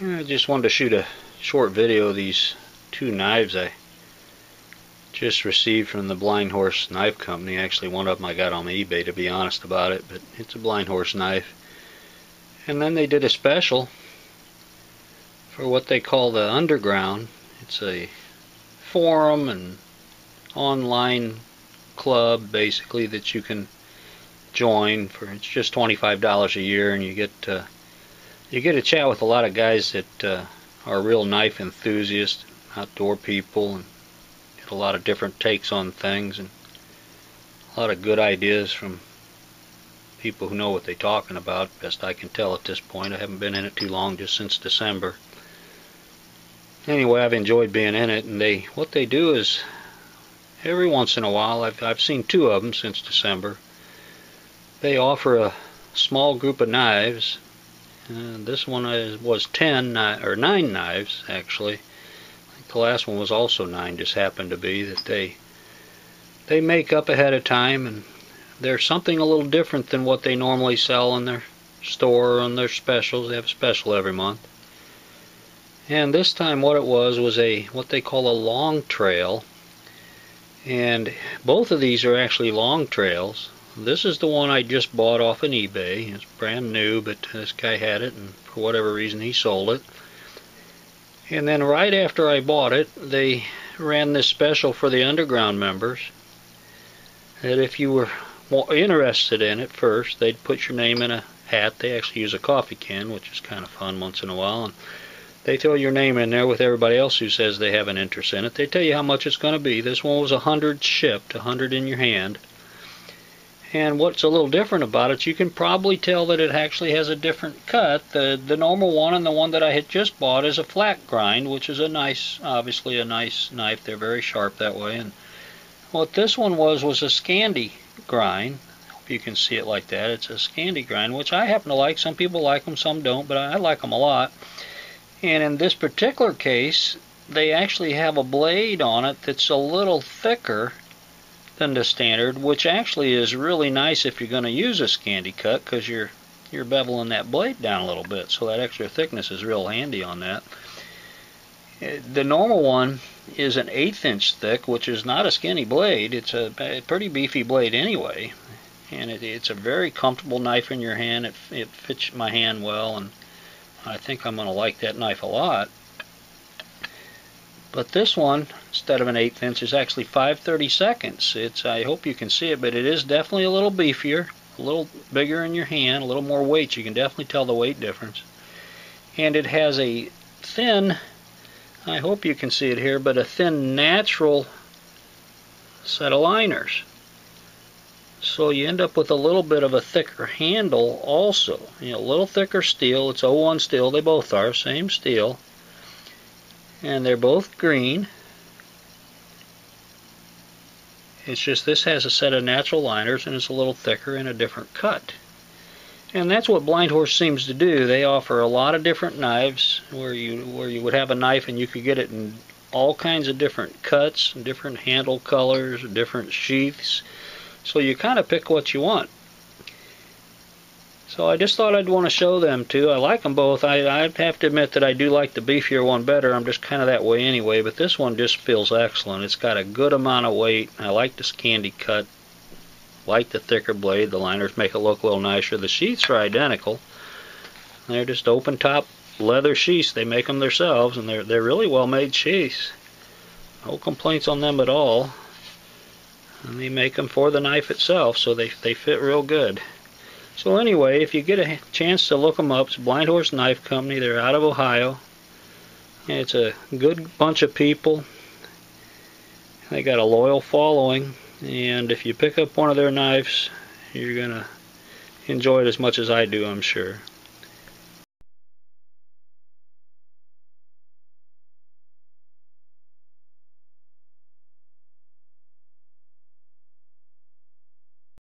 I just wanted to shoot a short video of these two knives I just received from the Blind Horse Knife Company. Actually, one of them I got on eBay, to be honest about it, but it's a Blind Horse knife. And then they did a special for what they call the Underground. It's a forum and online club basically that you can join for. It's just $25 a year, and you get to chat with a lot of guys that are real knife enthusiasts, outdoor people, and get a lot of different takes on things and a lot of good ideas from people who know what they're talking about, best I can tell at this point. I haven't been in it too long, just since December. Anyway, I've enjoyed being in it, and what they do is every once in a while, I've seen two of them since December, they offer a small group of knives. This one was 9 knives actually. I think the last one was also 9, just happened to be that they make up ahead of time, and they're something a little different than what they normally sell in their store on their specials. They have a special every month. And this time what it was what they call a long trail. And both of these are actually long trails. This is the one I just bought off an eBay. It's brand new, but this guy had it, and for whatever reason he sold it. And then right after I bought it, they ran this special for the Underground members, that if you were interested in it first, they'd put your name in a hat. They actually use a coffee can, which is kind of fun once in a while, and they throw your name in there with everybody else who says they have an interest in it. They tell you how much it's going to be. This one was 100 shipped, 100 in your hand. And what's a little different about it, you can probably tell that it actually has a different cut. The normal one and the one that I had just bought is a flat grind, which is obviously a nice knife. They're very sharp that way. And what this one was a Scandi grind. I hope you can see it like that. It's a Scandi grind, which I happen to like. Some people like them, some don't, but I like them a lot. And in this particular case, they actually have a blade on it that's a little thicker than the standard, which actually is really nice if you're going to use a Scandi cut, because you're beveling that blade down a little bit, so that extra thickness is real handy on that. The normal one is an 1/8 inch thick, which is not a skinny blade. It's a pretty beefy blade anyway, and it's a very comfortable knife in your hand. It fits my hand well, and I think I'm going to like that knife a lot. But this one, instead of an 1/8 inch, is actually 5/32. I hope you can see it, but it is definitely a little beefier, a little bigger in your hand, a little more weight. You can definitely tell the weight difference. And it has a thin, I hope you can see it here, but a thin natural set of liners. So you end up with a little bit of a thicker handle also. A little thicker steel. It's 01 steel. They both are, same steel. And they're both green. It's just this has a set of natural liners, and it's a little thicker and a different cut. And that's what Blind Horse seems to do. They offer a lot of different knives where you would have a knife and you could get it in all kinds of different cuts, different handle colors, different sheaths. So you kind of pick what you want. So I just thought I'd want to show them too. I like them both. I'd have to admit that I do like the beefier one better. I'm just kind of that way anyway, but this one just feels excellent. It's got a good amount of weight. I like the Scandi cut. Like the thicker blade. The liners make it look a little nicer. The sheaths are identical. They're just open top leather sheaths. They make them themselves, and they're really well made sheaths. No complaints on them at all. And they make them for the knife itself, so they fit real good. So anyway, if you get a chance to look them up, it's Blind Horse Knife Company. They're out of Ohio. And it's a good bunch of people. They got a loyal following, and if you pick up one of their knives, you're going to enjoy it as much as I do, I'm sure.